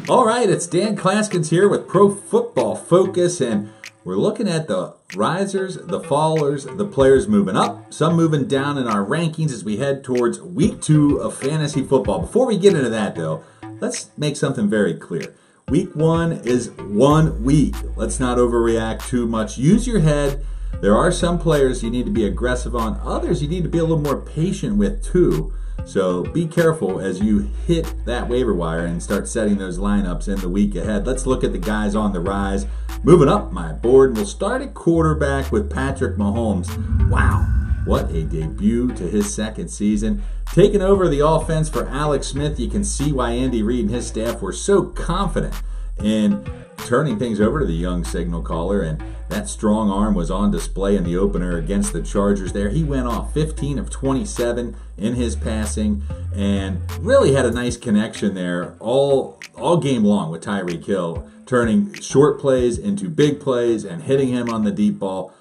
All right, it's Dan Claskins here with Pro Football Focus, and we're looking at the risers, the fallers, the players moving up, some moving down in our rankings as we head towards week 2 of fantasy football. Before we get into that, though, let's make something very clear. Week 1 is 1 week. Let's not overreact too much. Use your head. There are some players you need to be aggressive on. Others you need to be a little more patient with, too. So be careful as you hit that waiver wire and start setting those lineups in the week ahead. Let's look at the guys on the rise. Moving up my board, we'll start at quarterback with Patrick Mahomes. Wow, what a debut to his second season. Taking over the offense for Alex Smith, you can see why Andy Reid and his staff were so confident in turning things over to the young signal caller, and that strong arm was on display in the opener against the Chargers there. He went off 15 of 27 in his passing and really had a nice connection there all game long with Tyreek Hill, turning short plays into big plays and hitting him on the deep ball.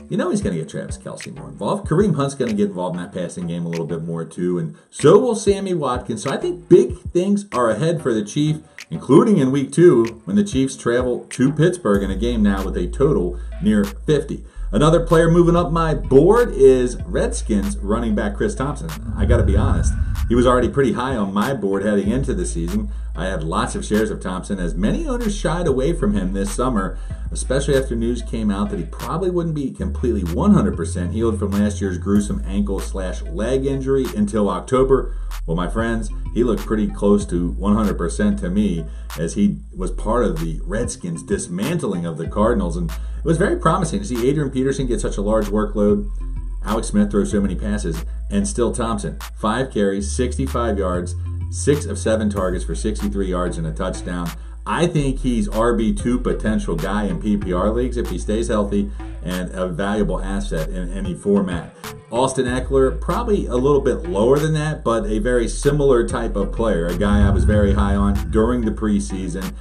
You know he's going to get Travis Kelce more involved. Kareem Hunt's going to get involved in that passing game a little bit more too, and so will Sammy Watkins. So I think big things are ahead for the Chief, including in week 2 when the Chiefs travel to Pittsburgh in a game now with a total near 50. Another player moving up my board is Redskins running back Chris Thompson. I got to be honest, he was already pretty high on my board heading into the season. I had lots of shares of Thompson as many owners shied away from him this summer, especially after news came out that he probably wouldn't be completely 100% healed from last year's gruesome ankle/leg injury until October. Well, my friends, he looked pretty close to 100% to me as he was part of the Redskins' dismantling of the Cardinals, and it was very promising to see Adrian Peterson get such a large workload, Alex Smith throw so many passes, and still Thompson. 5 carries, 65 yards, 6 of 7 targets for 63 yards and a touchdown. I think he's RB2 potential guy in PPR leagues if he stays healthy, and a valuable asset in any format. Austin Eckler, probably a little bit lower than that, but a very similar type of player, a guy I was very high on during the preseason.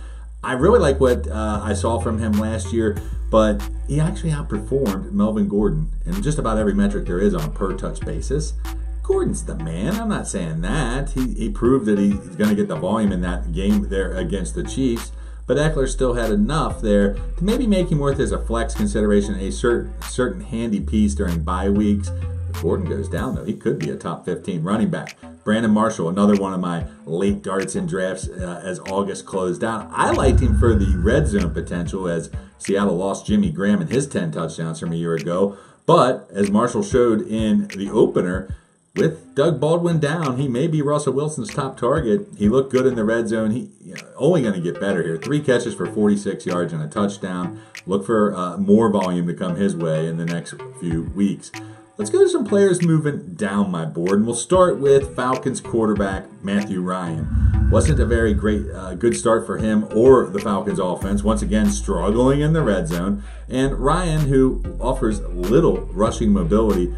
I really like what I saw from him last year, but he actually outperformed Melvin Gordon in just about every metric there is on a per-touch basis. Gordon's the man. I'm not saying that. He proved that he's going to get the volume in that game there against the Chiefs, but Eckler still had enough there to maybe make him worth as a flex consideration, a certain handy piece during bye weeks. If Gordon goes down, though, he could be a top 15 running back. Brandon Marshall, another one of my late darts in drafts as August closed out. I liked him for the red zone potential as Seattle lost Jimmy Graham and his 10 touchdowns from a year ago. But as Marshall showed in the opener, with Doug Baldwin down, he may be Russell Wilson's top target. He looked good in the red zone. He only going to get better here. 3 catches for 46 yards and a touchdown. Look for more volume to come his way in the next few weeks. Let's go to some players moving down my board, and we'll start with Falcons quarterback Matthew Ryan. Wasn't a very good start for him or the Falcons offense. Once again, struggling in the red zone. And Ryan, who offers little rushing mobility,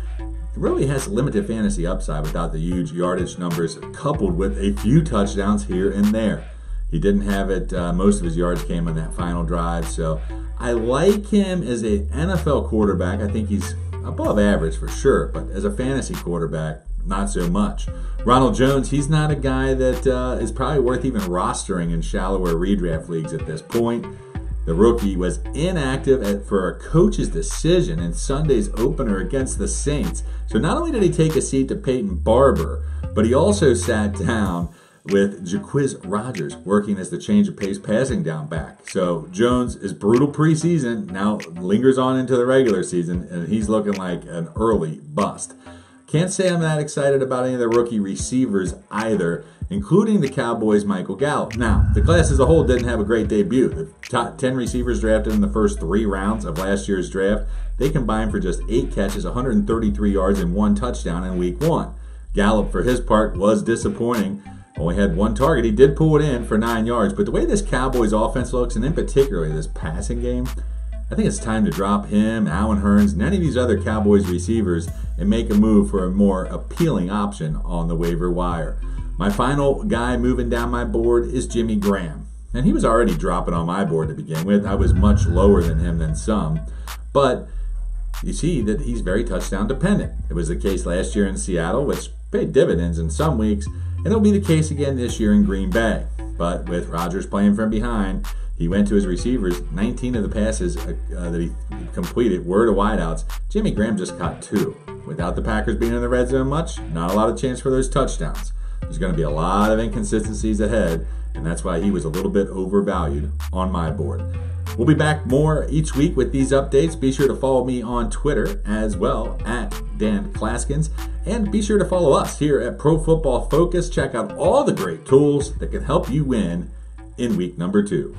really has limited fantasy upside without the huge yardage numbers coupled with a few touchdowns here and there. He didn't have it. Most of his yards came on that final drive. So I like him as an NFL quarterback. I think he's above average for sure, but as a fantasy quarterback, not so much. Ronald Jones, he's not a guy that is probably worth even rostering in shallower redraft leagues at this point. The rookie was inactive for a coach's decision in Sunday's opener against the Saints. So not only did he take a seat to Peyton Barber, but he also sat down with Jacquizz Rodgers working as the change of pace passing down back. So Jones is brutal preseason, now lingers on into the regular season, and he's looking like an early bust. Can't say I'm that excited about any of the rookie receivers either, including the Cowboys' Michael Gallup. Now, the class as a whole didn't have a great debut. The top 10 receivers drafted in the first 3 rounds of last year's draft, they combined for just 8 catches, 133 yards, and 1 touchdown in week 1. Gallup, for his part, was disappointing. Only had 1 target. He did pull it in for 9 yards, but the way this Cowboys offense looks, and in particular this passing game, I think it's time to drop him, Allen Hurns, and any of these other Cowboys receivers and make a move for a more appealing option on the waiver wire. My final guy moving down my board is Jimmy Graham. And he was already dropping on my board to begin with. I was much lower than him than some. But you see that he's very touchdown dependent. It was the case last year in Seattle, which paid dividends in some weeks, and it'll be the case again this year in Green Bay. but with Rodgers playing from behind, he went to his receivers. 19 of the passes that he completed were to wideouts. Jimmy Graham just caught 2. Without the Packers being in the red zone much, not a lot of chance for those touchdowns. There's going to be a lot of inconsistencies ahead, and that's why he was a little bit overvalued on my board. We'll be back more each week with these updates. Be sure to follow me on Twitter as well, at Dan Claskins. And be sure to follow us here at Pro Football Focus. Check out all the great tools that can help you win in week number 2.